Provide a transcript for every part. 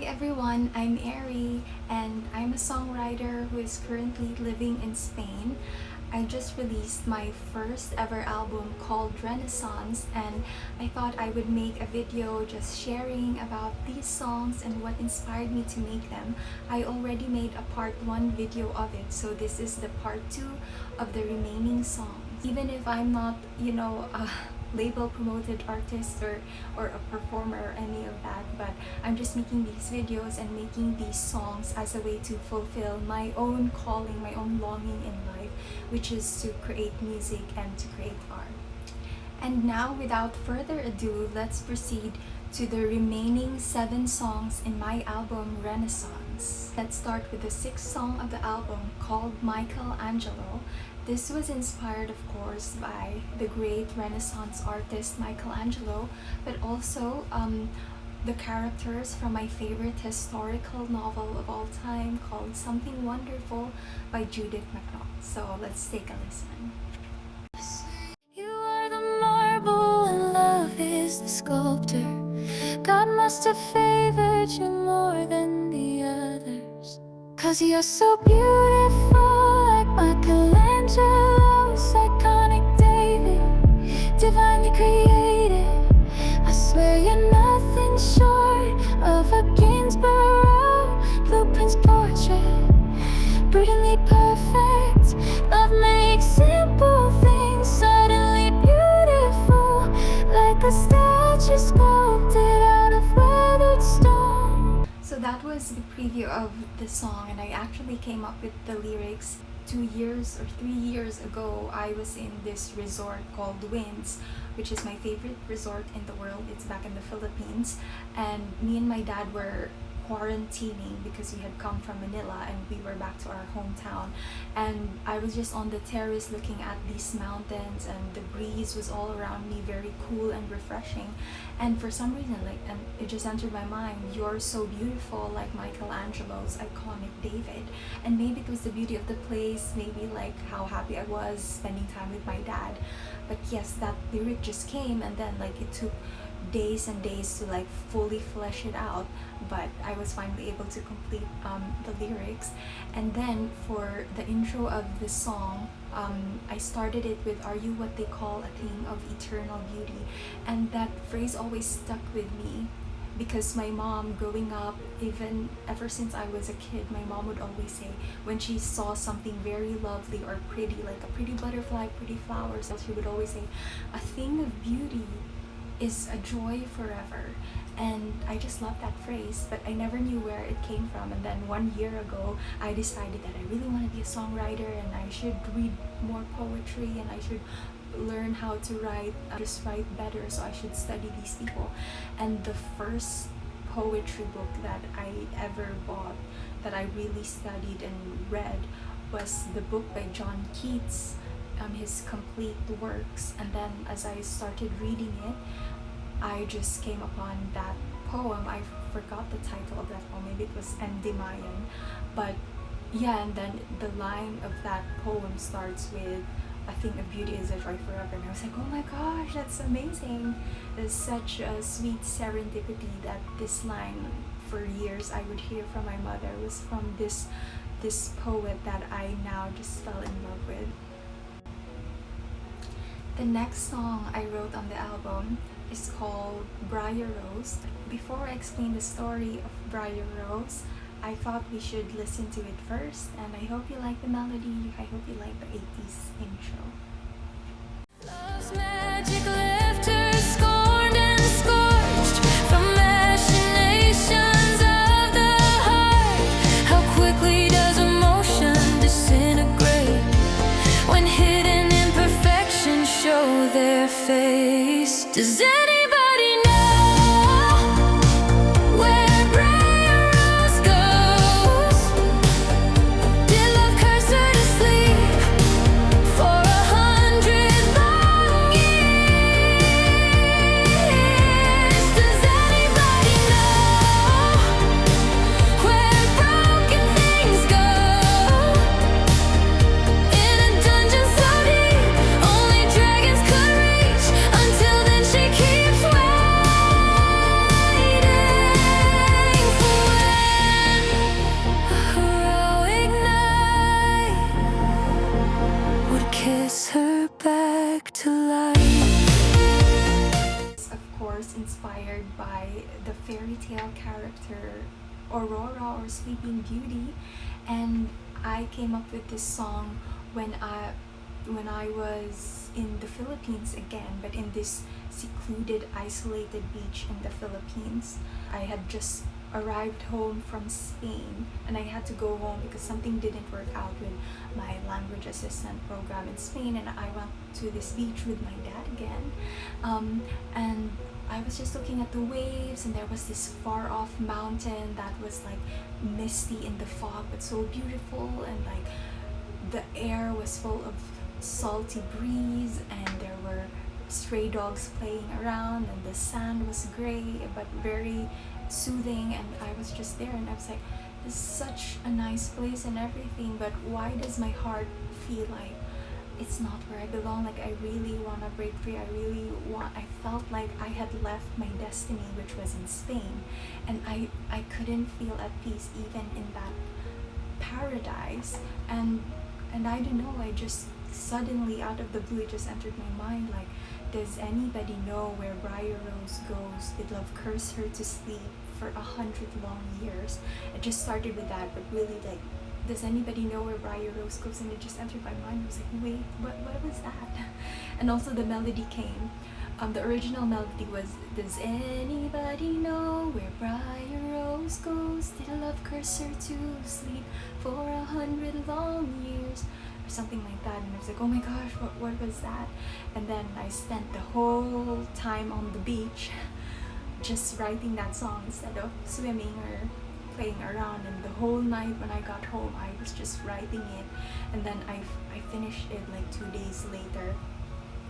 everyone, I'm Aery and I'm a songwriter who is currently living in Spain. I just released my first ever album called Renaissance, and I thought I would make a video just sharing about these songs and what inspired me to make them. I already made a part 1 video of it, so this is the part 2 of the remaining songs. Even if I'm not, a label promoted artist or a performer or any of that, but I'm just making these videos and making these songs as a way to fulfill my own calling, my own longing in life, which is to create music and to create art. And now, without further ado, let's proceed to the remaining 7 songs in my album Renaissance. Let's start with the 6th song of the album called Michelangelo. This was inspired, of course, by the great Renaissance artist Michelangelo, but also the characters from my favorite historical novel of all time called Something Wonderful by Judith MacNaught. So let's take a listen. You are the marble and love is the sculptor. God must have favored you more than the others, 'cause you're so beautiful, like Michelangelo's iconic David, divinely created. I swear you're nothing short of a Ginsborough blueprint's portrait. Brutally perfect, love makes simple things suddenly beautiful, like a statue sculpted out of weathered stone. So that was the preview of the song, and I actually came up with the lyrics 2 years or 3 years ago. I was in this resort called Winds, which is my favorite resort in the world. It's back in the Philippines, and me and my dad were quarantining because we had come from Manila and we were back to our hometown, and I was just on the terrace looking at these mountains, and the breeze was all around me, very cool and refreshing. And for some reason, and it just entered my mind, you're so beautiful, like Michelangelo's iconic David. And maybe it was the beauty of the place, maybe like how happy I was spending time with my dad. But yes, that lyric just came, and then it took days and days to fully flesh it out, but I was finally able to complete the lyrics. And then for the intro of the song, I started it with "Are you what they call a thing of eternal beauty?" And that phrase always stuck with me because my mom, growing up, even ever since I was a kid, my mom would always say when she saw something very lovely or pretty, like a pretty butterfly, pretty flowers, she would always say, "A thing of beauty is a joy forever." And I just love that phrase, but I never knew where it came from. And then 1 year ago, I decided that I really want to be a songwriter, and I should read more poetry, and I should learn how to just write better, so I should study these people. And the first poetry book that I ever bought, that I really studied and read, was the book by John Keats, his complete works. And then as I started reading it, I just came upon that poem. I forgot the title of that poem, maybe it was Endymion, but yeah. And then the line of that poem starts with "A thing of beauty is a joy forever," and I was like, oh my gosh, that's amazing. There's such a sweet serendipity that this line, for years I would hear from my mother, was from this poet that I now just fell in love with. The next song I wrote on the album is called Briar Rose. Before I explain the story of Briar Rose, I thought we should listen to it first, and I hope you like the melody. I hope you like the 80s intro. Love's magic left her scorned and scorched from machinations of the heart. How quickly does emotion disintegrate when hidden imperfections show their face? Does anybody know where Briar Rose goes? Did love curse her to sleep for 100 long years? fairy tale character Aurora or Sleeping Beauty, and I came up with this song when I was in the Philippines again, but in this secluded, isolated beach in the Philippines. I had just arrived home from Spain, and I had to go home because something didn't work out with my language assistant program in Spain, and I went to this beach with my dad again. And I was just looking at the waves, and there was this far off mountain that was like misty in the fog but so beautiful, and like the air was full of salty breeze, and there were stray dogs playing around, and the sand was gray but very soothing, and I was just there, and I was like, this is such a nice place and everything, but why does my heart feel like it's not where I belong? Like, I really want to break free. I felt like I had left my destiny, which was in Spain, and I couldn't feel at peace even in that paradise. And I don't know, I just suddenly out of the blue it just entered my mind, like, does anybody know where Briar Rose goes? Did love curse her to sleep for 100 long years? It just started with that, but really, like, does anybody know where Briar Rose goes? And it just entered my mind. I was like, wait, what was that? And also the melody came. The original melody was, does anybody know where Briar Rose goes? Did love curse her to sleep for 100 long years? Or something like that. And I was like, oh my gosh, what was that? And then I spent the whole time on the beach just writing that song instead of swimming or playing around. And the whole night when I got home, I was just writing it. And then I finished it like 2 days later.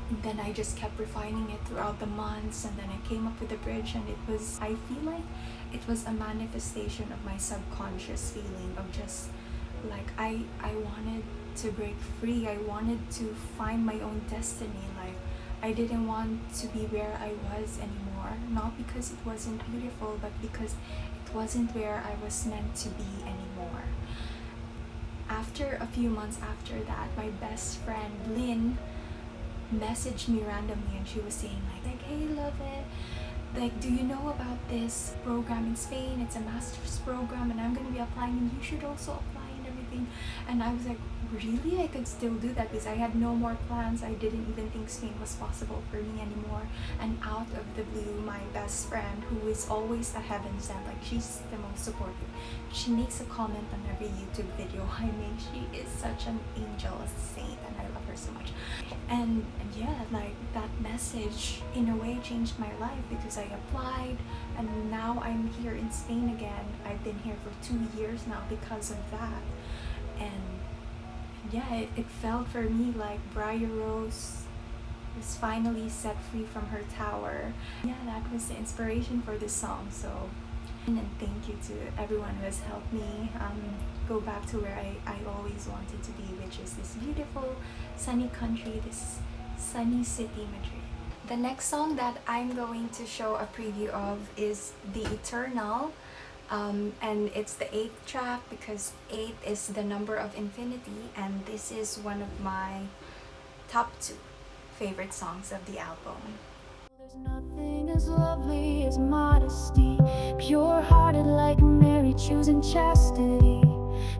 And then I just kept refining it throughout the months, and then I came up with a bridge, and I feel like it was a manifestation of my subconscious feeling of just like I wanted to break free. I wanted to find my own destiny. Like, I didn't want to be where I was anymore, not because it wasn't beautiful, but because it wasn't where I was meant to be anymore. After a few months after that, my best friend Lynn messaged me randomly, and she was saying like, hey, love it, like, do you know about this program in Spain? It's a master's program, and I'm gonna be applying, and you should also apply and everything. And I was like, really? I could still do that? Because I had no more plans. I didn't even think Spain was possible for me anymore. And out of the blue, my best friend, who is always a heaven sent, like, she's the most supportive, she makes a comment on every YouTube video I make. She is such an angel, a saint, and I love her so much. And yeah, like, that message in a way changed my life, because I applied, and now I'm here in Spain again. I've been here for 2 years now because of that. And yeah, it felt for me like Briar Rose was finally set free from her tower. Yeah, that was the inspiration for this song. So, and thank you to everyone who has helped me go back to where I always wanted to be, which is this beautiful sunny country, this sunny city, Madrid. The next song that I'm going to show a preview of is The Eternal. And it's the 8th track, because 8 is the number of infinity, and this is one of my top 2 favorite songs of the album. There's nothing as lovely as modesty, pure-hearted like Mary, choosing chastity,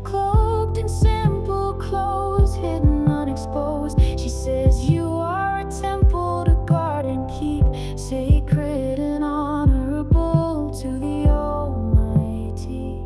cloaked in simple clothes, hidden unexposed. She says you are a temple to guard and keep, sacred and honorable to the Almighty.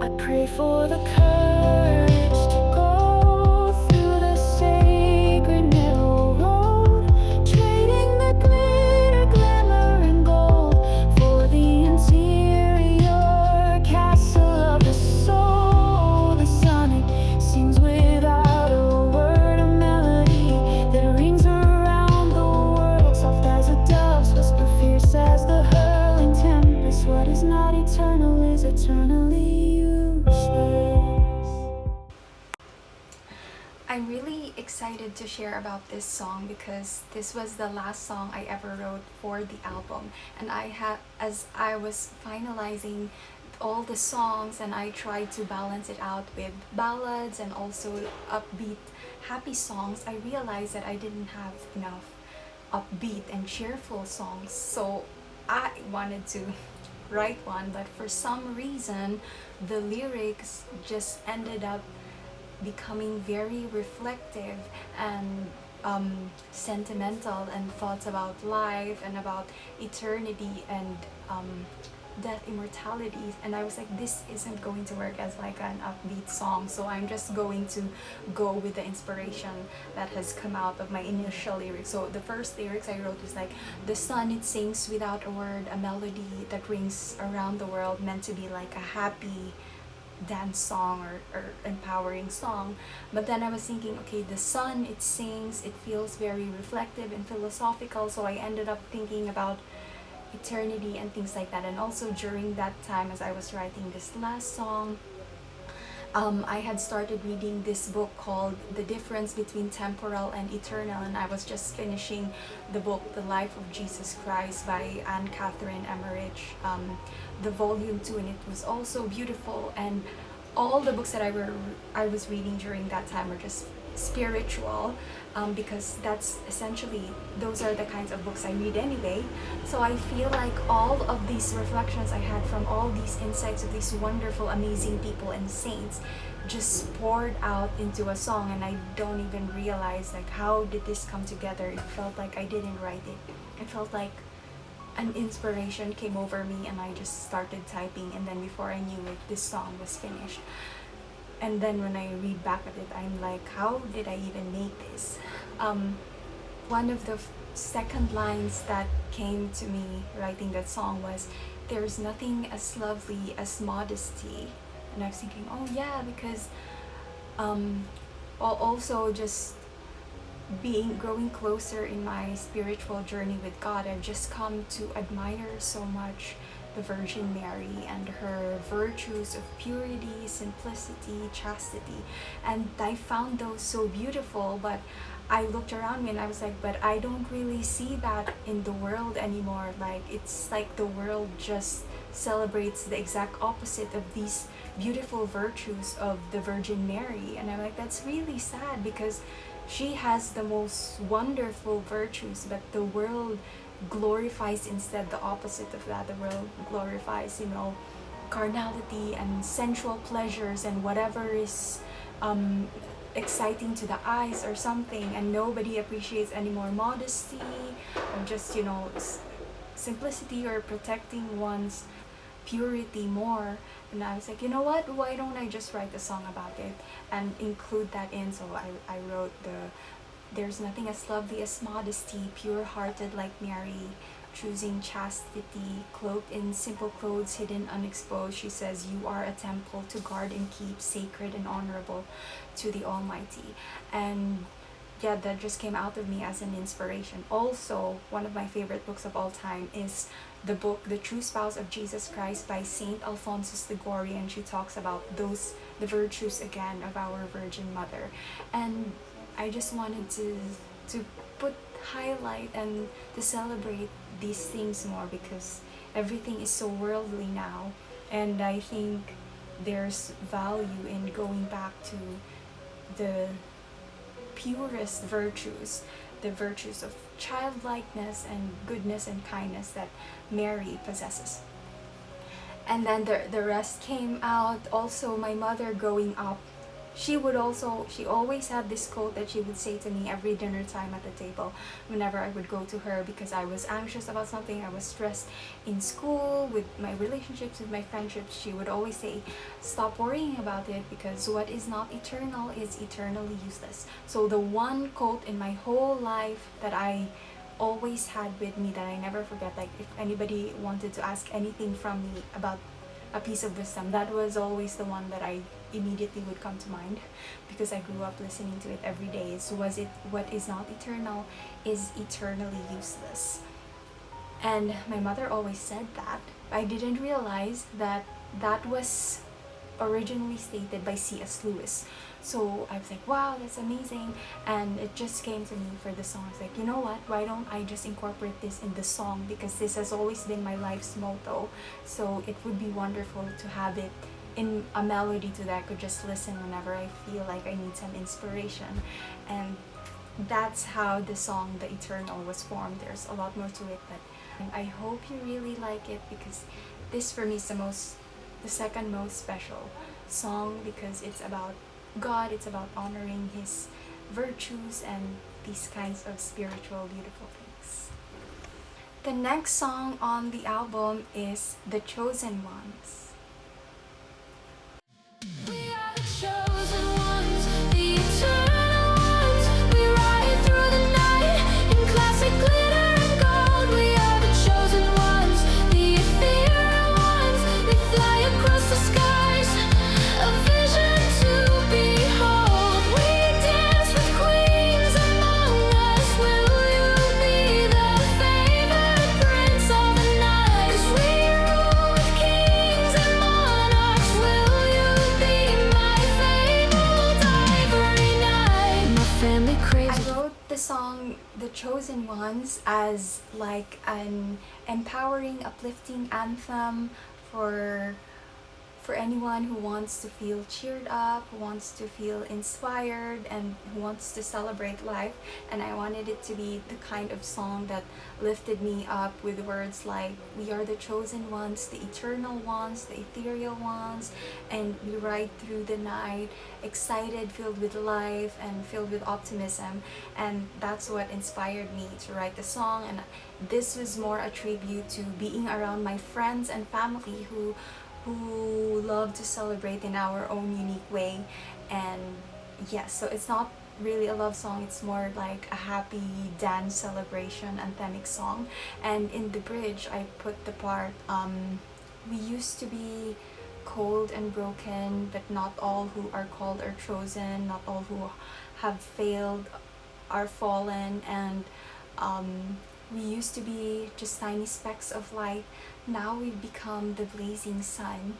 I pray for the courage to go through the sacred narrow road, trading the glitter, glamour, and gold for the interior castle of the soul. The sonic sings without a word, a melody that rings around the world, soft as a dove's whisper, fierce as the hurling tempest. What is not eternal is eternally useless. I'm really excited to share about this song, because this was the last song I ever wrote for the album. And as I was finalizing all the songs, and I tried to balance it out with ballads and also upbeat, happy songs, I realized that I didn't have enough upbeat and cheerful songs. So I wanted to write one, but for some reason the lyrics just ended up becoming very reflective and sentimental, and thoughts about life and about eternity and death, immortality. And I was like, this isn't going to work as like an upbeat song, so I'm just going to go with the inspiration that has come out of my initial lyrics. So the first lyrics I wrote is like, the sun it sings without a word, a melody that rings around the world, meant to be like a happy dance song or empowering song. But then I was thinking, okay, the sun it sings, it feels very reflective and philosophical, so I ended up thinking about eternity and things like that. And also during that time, as I was writing this last song, I had started reading this book called The Difference Between Temporal and Eternal, and I was just finishing the book The Life of Jesus Christ by Anne Catherine Emmerich, the volume 2, and it was also beautiful. And all the books that I was reading during that time were just spiritual, because that's essentially, those are the kinds of books I read anyway. So I feel like all of these reflections I had from all these insights of these wonderful, amazing people and saints just poured out into a song, and I don't even realize like how did this come together. It felt like I didn't write it. It felt like an inspiration came over me and I just started typing, and then before I knew it, this song was finished. And then when I read back at it, I'm like, how did I even make this? One of the second lines that came to me writing that song was, there's nothing as lovely as modesty. And I was thinking, oh yeah, because also just growing closer in my spiritual journey with God, I've just come to admire so much the Virgin Mary and her virtues of purity, simplicity, chastity. And I found those so beautiful, but I looked around me and I was like, but I don't really see that in the world anymore. Like, it's like the world just celebrates the exact opposite of these beautiful virtues of the Virgin Mary. And I'm like, that's really sad, because she has the most wonderful virtues, but the world glorifies instead the opposite of that. The world glorifies, carnality and sensual pleasures and whatever is exciting to the eyes or something, and nobody appreciates any more modesty or just simplicity or protecting one's purity more. And I was like, you know what, why don't I just write a song about it and include that in. So I wrote there's nothing as lovely as modesty, pure-hearted like Mary, choosing chastity, cloaked in simple clothes, hidden, unexposed. She says, you are a temple to guard and keep, sacred and honorable to the Almighty. And yeah, that just came out of me as an inspiration. Also, one of my favorite books of all time is the book The True Spouse of Jesus Christ by Saint Alphonsus the Gory, and she talks about the virtues again of our Virgin Mother. And I just wanted to highlight and to celebrate these things more, because everything is so worldly now, and I think there's value in going back to the purest virtues, the virtues of childlikeness and goodness and kindness that Mary possesses. And then the rest came out. Also, my mother growing up, she always had this quote that she would say to me every dinner time at the table whenever I would go to her, because I was anxious about something, I was stressed in school, with my relationships, with my friendships. She would always say, stop worrying about it, because what is not eternal is eternally useless. So the one quote in my whole life that I always had with me, that I never forget, like if anybody wanted to ask anything from me about a piece of wisdom, that was always the one that I immediately would come to mind, because I grew up listening to it every day. So what is not eternal is eternally useless. And my mother always said that. I didn't realize that that was originally stated by C.S. Lewis. So I was like, wow, that's amazing. And it just came to me for the song. I was like, you know what, why don't I just incorporate this in the song, because this has always been my life's motto. So it would be wonderful to have it in a melody to that I could just listen whenever I feel like I need some inspiration. And that's how the song The Eternal was formed. There's a lot more to it, but I hope you really like it, because this for me is the second most special song because it's about God, it's about honoring His virtues and these kinds of spiritual, beautiful things. The next song on the album is The Chosen Ones. We are the chosen ones, the eternal ones. We ride through the night in classic glitter and gold. We are the chosen ones, the ethereal ones. They fly across the skies, a vision to behold. We dance with queens among us. Will you be the favored prince of the night? 'Cause we rule with kings and monarchs. Will you be my fabled ivory knight? My family craves. I wrote the song The Chosen Ones as like an empowering, uplifting anthem for anyone who wants to feel cheered up, who wants to feel inspired, and who wants to celebrate life. And I wanted it to be the kind of song that lifted me up with words like, we are the chosen ones, the eternal ones, the ethereal ones, and we ride through the night, excited, filled with life, and filled with optimism. And that's what inspired me to write the song. And this was more a tribute to being around my friends and family who love to celebrate in our own unique way. And yes, so it's not really a love song, it's more like a happy dance celebration anthemic song. And in the bridge I put the part, we used to be cold and broken, but not all who are called are chosen, not all who have failed are fallen, and we used to be just tiny specks of light. Now we've become the blazing sun.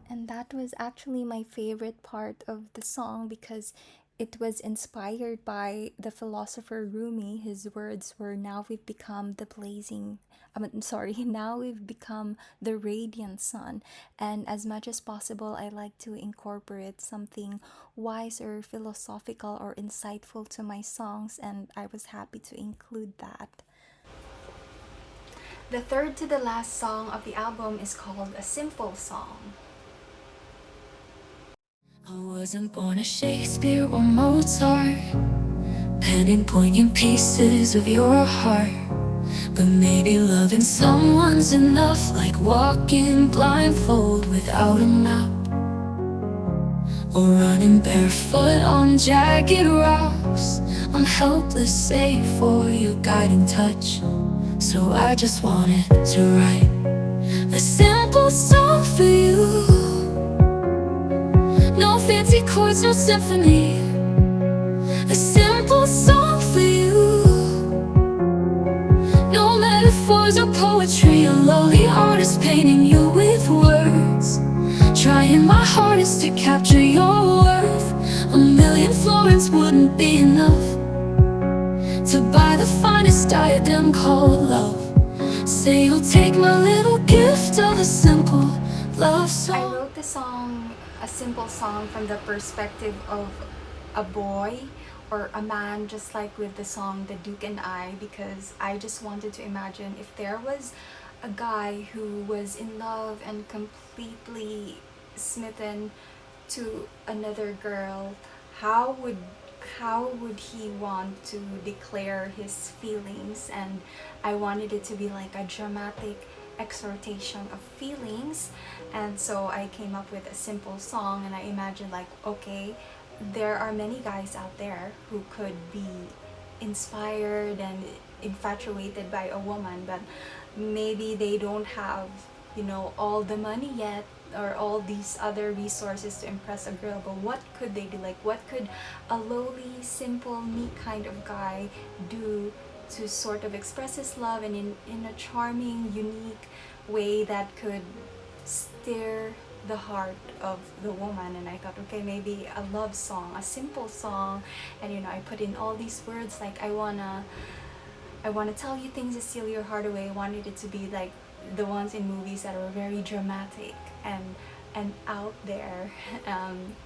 And that was actually my favorite part of the song because it was inspired by the philosopher Rumi. His words were, now we've become the blazing, now we've become the radiant sun. And as much as possible, I like to incorporate something wise or philosophical or insightful to my songs, and I was happy to include that. The third to the last song of the album is called A Simple Song. I wasn't born a Shakespeare or Mozart, penning poignant pieces of your heart. But maybe loving someone's enough, like walking blindfold without a map, or running barefoot on jagged rocks. I'm helpless save for your guiding touch. So I just wanted to write a simple song for you. No fancy chords, no symphony. A simple song for you. No metaphors or poetry. A lowly artist painting you with words, trying my hardest to capture your worth. 1,000,000 florins wouldn't be enough to buy the finest diadem called love. Say you'll take my little gift of a simple love song. I wrote the song, A Simple Song, from the perspective of a boy or a man, just like with the song The Duke and I, because I just wanted to imagine if there was a guy who was in love and completely smitten to another girl, how would he want to declare his feelings? And I wanted it to be like a dramatic exhortation of feelings. And so I came up with a simple song, and I imagined like, okay, there are many guys out there who could be inspired and infatuated by a woman, but maybe they don't have, all the money yet or all these other resources to impress a girl. But what could they do? Like, what could a lowly, simple, meek kind of guy do to sort of express his love, and in a charming, unique way that could stir the heart of the woman? And I thought, okay, maybe a love song, a simple song. And I put in all these words like, I wanna tell you things to steal your heart away. I wanted it to be like the ones in movies that are very dramatic and out there.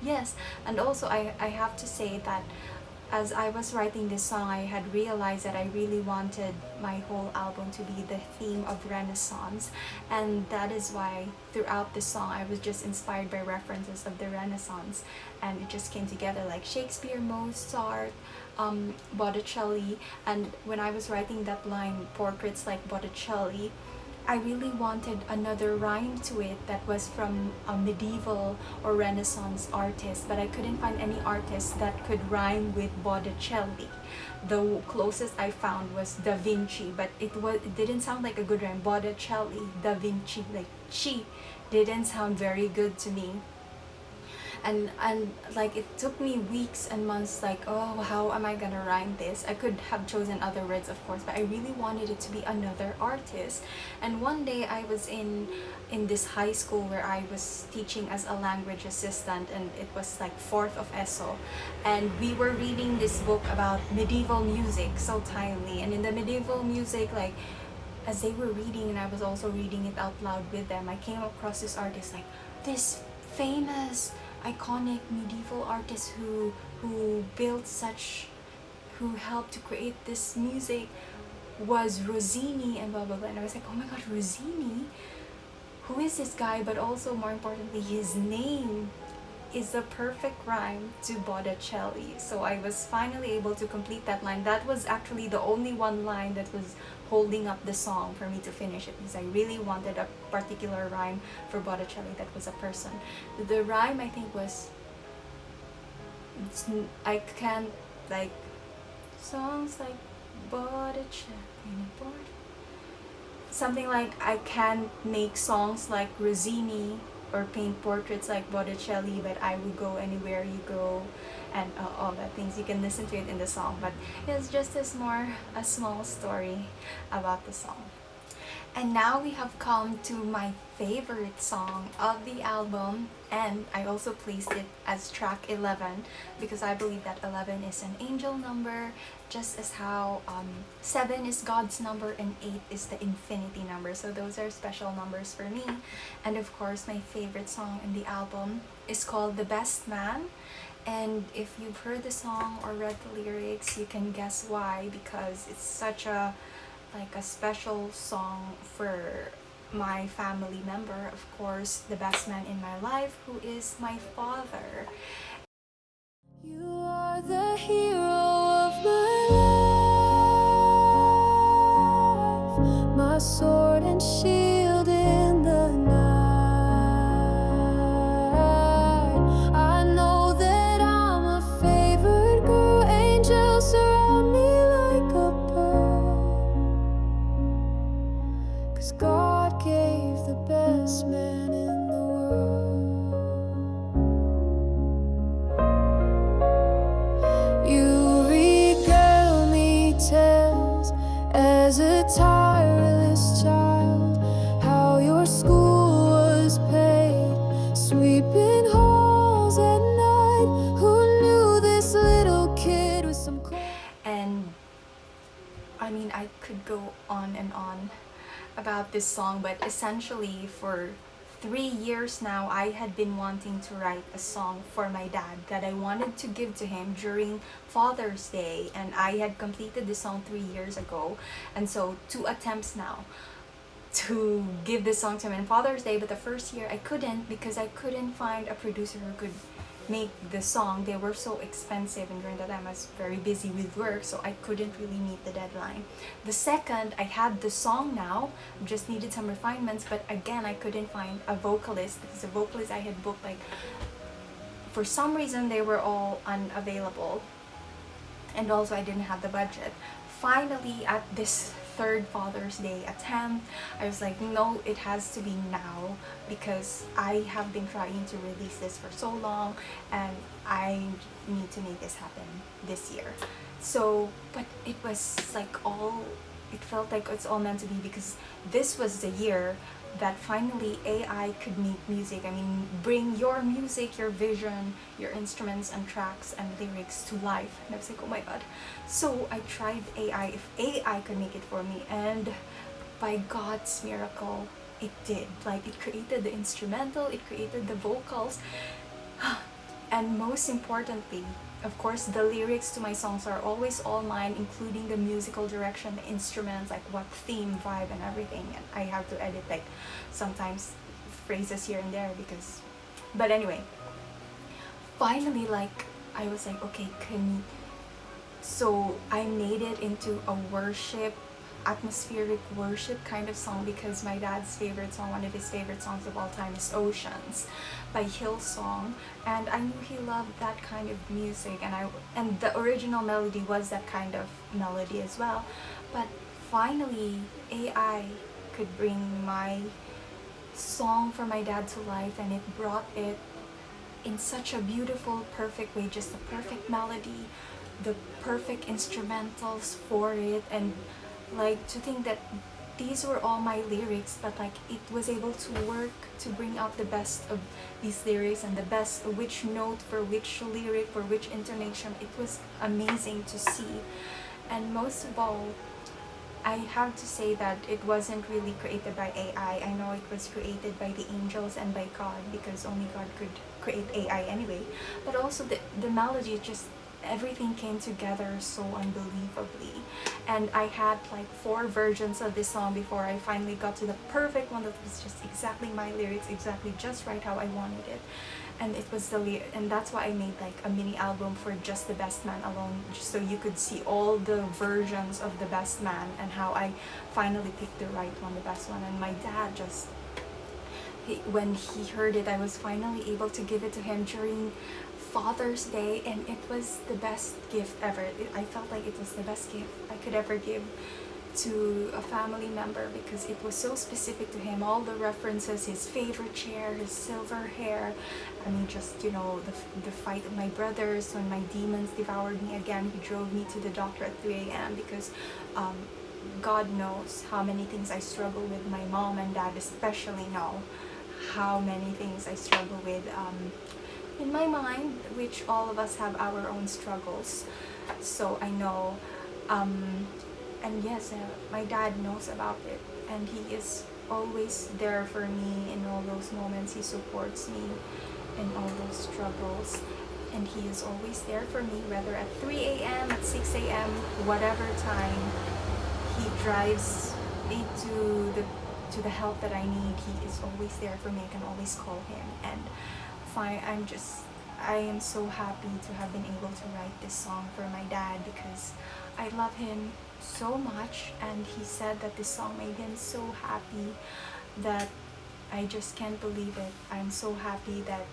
Yes, and also I have to say that as I was writing this song, I had realized that I really wanted my whole album to be the theme of Renaissance, and that is why throughout this song I was just inspired by references of the Renaissance, and it just came together like Shakespeare, Mozart, Botticelli. And when I was writing that line, portraits like Botticelli, I really wanted another rhyme to it that was from a medieval or Renaissance artist, but I couldn't find any artist that could rhyme with Botticelli. The closest I found was Da Vinci, but it didn't sound like a good rhyme. Botticelli, Da Vinci, like chi didn't sound very good to me. And like it took me weeks and months, like, oh, how am I gonna rhyme this? I could have chosen other words, of course, but I really wanted it to be another artist. And one day I was in this high school where I was teaching as a language assistant, and it was like 4th of ESO, and we were reading this book about medieval music, so timely. And in the medieval music, like, as they were reading and I was also reading it out loud with them, I came across this artist, like this famous iconic medieval artist who built such, who helped to create this music was Rossini, and blah blah blah. And I was like, oh my god, Rossini, who is this guy? But also more importantly, his name is the perfect rhyme to Botticelli. So I was finally able to complete that line. That was actually the only one line that was holding up the song for me to finish it, because I really wanted a particular rhyme for Botticelli that was a person. The rhyme, I think, was, I can't, like, songs like Botticelli, something like, I can't make songs like Rossini or paint portraits like Botticelli, but I would go anywhere you go, and all that things. You can listen to it in the song, but it's just a small story about the song. And now we have come to my favorite song of the album, and I also placed it as track 11 because I believe that 11 is an angel number, just as how 7 is God's number and 8 is the infinity number. So those are special numbers for me. And of course, my favorite song in the album is called The Best Man. And if you've heard the song or read the lyrics, you can guess why, because it's such a special song for my family member, of course, the best man in my life, who is my father. You are the hero of my life, my sword and shield in the night. I know that I'm a favored girl, angels surround me like a pearl, 'cause God gave the best man in the world. You regale me tales as a tireless child, how your school was paid, sweeping halls at night. Who knew this little kid with some And I mean, I could go on and on about this song, but essentially for 3 years now, I had been wanting to write a song for my dad that I wanted to give to him during Father's Day, and I had completed the song 3 years ago. And so 2 attempts now to give this song to him on Father's Day, but the first year I couldn't because I couldn't find a producer who could make the song. They were so expensive, and during that time I was very busy with work, so I couldn't really meet the deadline. The second, I had the song now, just needed some refinements, but again I couldn't find a vocalist, because the vocalists I had booked, like, for some reason they were all unavailable, and also I didn't have the budget. Finally, at this third Father's Day attempt, I was like, no, it has to be now, because I have been trying to release this for so long and I need to make this happen this year. So, but it was like it felt like it's all meant to be, because this was the year that finally AI could make music. I mean, bring your music, your vision, your instruments and tracks and lyrics to life. And I was like, oh my god. So I tried AI, if AI could make it for me, and by God's miracle, it did. Like, it created the instrumental, it created the vocals, and most importantly, of course, the lyrics to my songs are always all mine, including the musical direction, the instruments, like what theme, vibe, and everything. And I have to edit like sometimes phrases here and there because. But anyway, finally, like I was like, okay, so I made it into a worship, atmospheric worship kind of song because my dad's favorite song, one of his favorite songs of all time, is Oceans by Hillsong, and I knew he loved that kind of music, and the original melody was that kind of melody as well. But finally, AI could bring my song for my dad to life, and it brought it in such a beautiful, perfect way, just the perfect melody, the perfect instrumentals for it, and like to think that these were all my lyrics, but like it was able to work to bring out the best of these lyrics and the best which note for which lyric for which intonation. It was amazing to see. And most of all, I have to say that it wasn't really created by AI. I know it was created by the angels and by God, because only God could create AI anyway. But also the melody, just everything came together so unbelievably. And I had like 4 versions of this song before I finally got to the perfect one that was just exactly my lyrics, exactly just right how I wanted it. And it was and that's why I made like a mini album for just The Best Man alone, just so you could see all the versions of The Best Man and how I finally picked the right one, the best one. And my dad just, when he heard it, I was finally able to give it to him during Father's Day, and it was the best gift ever. I felt like it was the best gift I could ever give to a family member because it was so specific to him. All the references, his favorite chair, his silver hair. I mean, just, you know, the fight with my brothers when my demons devoured me again. He drove me to the doctor at 3 a.m. because God knows how many things I struggle with. My mom and dad especially know how many things I struggle with in my mind, which all of us have our own struggles. So I know, and yes, my dad knows about it, and he is always there for me in all those moments. He supports me in all those struggles, and he is always there for me, whether at 3 a.m., at 6 a.m., whatever time. He drives me to the help that I need. He is always there for me. I can always call him, and I am so happy to have been able to write this song for my dad because I love him so much, and he said that this song made him so happy that I just can't believe it. I'm so happy that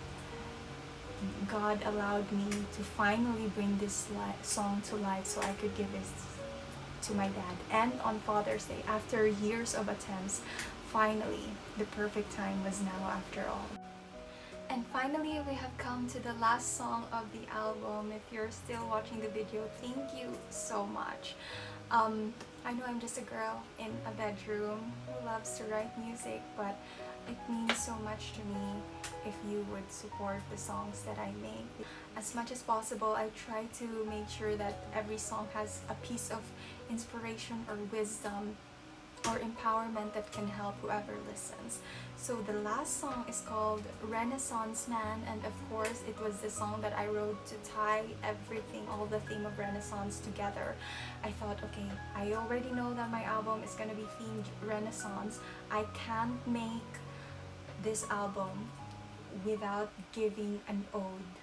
God allowed me to finally bring this song to life so I could give this to my dad. And on Father's Day, after years of attempts, finally the perfect time was now after all. And finally, we have come to the last song of the album. If you're still watching the video, thank you so much. I know I'm just a girl in a bedroom who loves to write music, but it means so much to me if you would support the songs that I make. As much as possible, I try to make sure that every song has a piece of inspiration or wisdom or empowerment that can help whoever listens. So the last song is called Renaissance Man, and of course it was the song that I wrote to tie everything, all the theme of Renaissance together. I thought, okay, I already know that my album is gonna be themed Renaissance. I can't make this album without giving an ode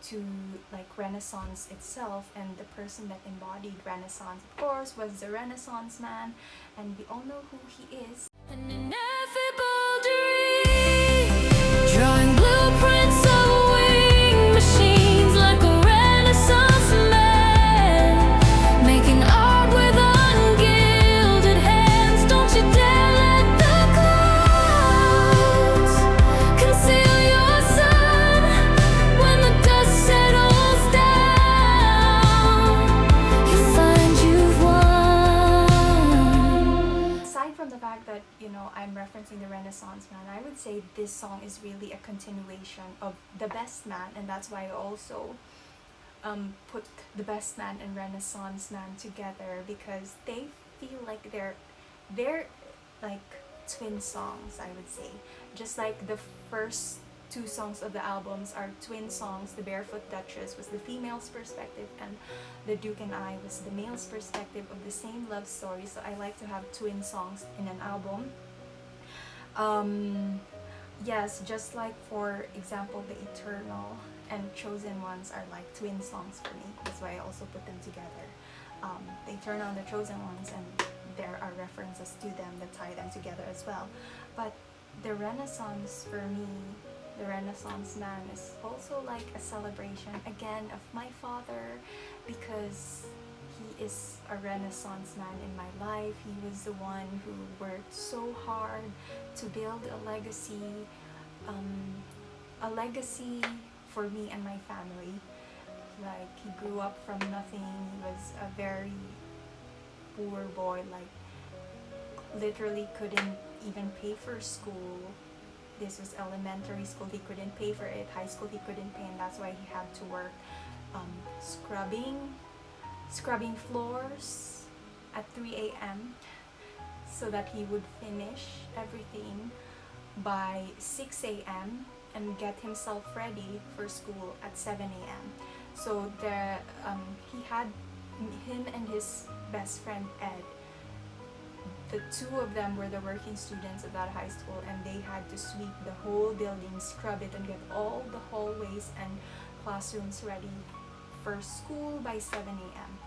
to like Renaissance itself, and the person that embodied Renaissance, of course, was the Renaissance Man, and we all know who he is. An ineffable dream, drawing blueprints of winged machines like a Renaissance man, making art with ungilded hands. Don't you dare let the clouds conceal your sun. When the dust settles down, you'll find you've won. Aside from the fact that, you know, I'm referencing the Renaissance Man, I would say this song is really a continuation of The Best Man, and that's why I also put The Best Man and Renaissance Man together, because they feel like they're like twin songs, I would say. Just like the first two songs of the albums are twin songs. The Barefoot Duchess was the female's perspective, and The Duke and I was the male's perspective of the same love story. So I like to have twin songs in an album. Yes, just like for example, The Eternal and Chosen Ones are like twin songs for me. That's why I also put them together. The Eternal and The Chosen Ones, and there are references to them that tie them together as well. But the Renaissance for me, the Renaissance man, is also like a celebration again of my father, because he is a Renaissance man in my life. He was the one who worked so hard to build a legacy for me and my family. Like, he grew up from nothing. He was a very poor boy, like literally couldn't even pay for school. This was elementary school, he couldn't pay for it. High school he couldn't pay, and that's why he had to work scrubbing floors at 3 a.m. so that he would finish everything by 6 a.m. and get himself ready for school at 7 a.m. So he had him and his best friend Ed. The two of them were the working students of that high school, and they had to sweep the whole building, scrub it, and get all the hallways and classrooms ready for school by 7 a.m.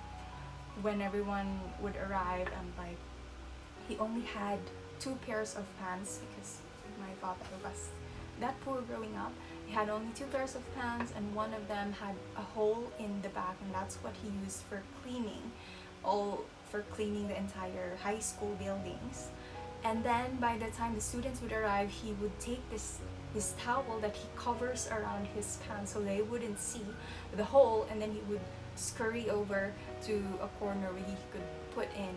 when everyone would arrive. And like, he only had 2 pairs of pants because my father was that poor growing up. He had only 2 pairs of pants, and one of them had a hole in the back, and that's what he used for cleaning the entire high school buildings. And then by the time the students would arrive, he would take this towel that he covers around his pants so they wouldn't see the hole, and then he would scurry over to a corner where he could put in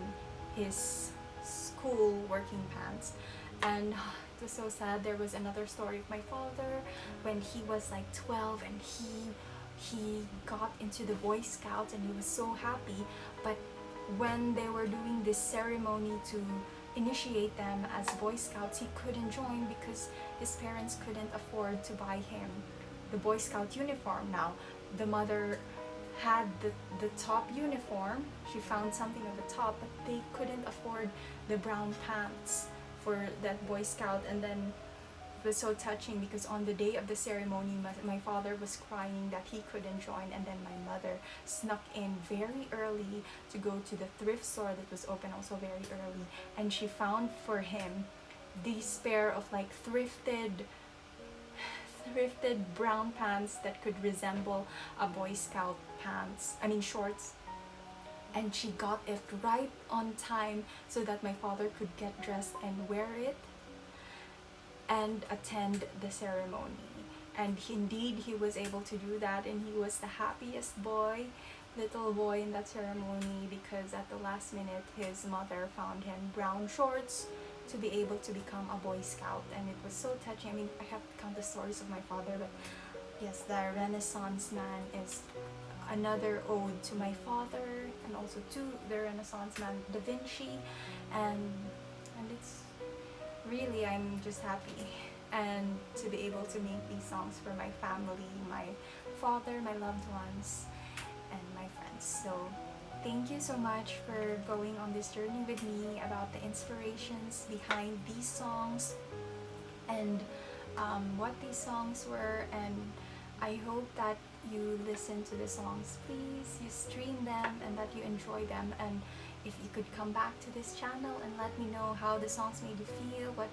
his school working pants. And it was so sad. There was another story of my father when he was like 12, and he got into the Boy Scouts, and he was so happy. But when they were doing this ceremony to initiate them as Boy Scouts, he couldn't join because his parents couldn't afford to buy him the Boy Scout uniform. Now, the mother had the top uniform. She found something at the top, but they couldn't afford the brown pants for that Boy Scout. And then it was so touching because on the day of the ceremony, my father was crying that he couldn't join, and then my mother snuck in very early to go to the thrift store that was open also very early, and she found for him these pair of like thrifted brown pants that could resemble a Boy Scout shorts. And she got it right on time so that my father could get dressed and wear it and attend the ceremony. And indeed he was able to do that, and he was the happiest little boy in that ceremony, because at the last minute his mother found him brown shorts to be able to become a Boy Scout. And it was so touching. I mean, I have to count the stories of my father, but yes, the Renaissance man is another ode to my father, and also to the Renaissance man Da Vinci. And it's really, I'm just happy and to be able to make these songs for my family, my father, my loved ones, and my friends. So thank you so much for going on this journey with me about the inspirations behind these songs and what these songs were. And I hope that you listen to the songs. Please, you stream them and that you enjoy them. And if you could come back to this channel and let me know how the songs made you feel, what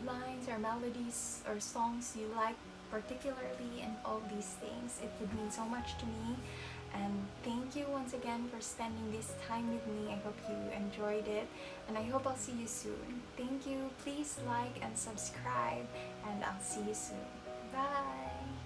lines or melodies or songs you like particularly, and all these things, it would mean so much to me. And thank you once again for spending this time with me. I hope you enjoyed it, and I hope I'll see you soon. Thank you. Please like and subscribe, and I'll see you soon. Bye.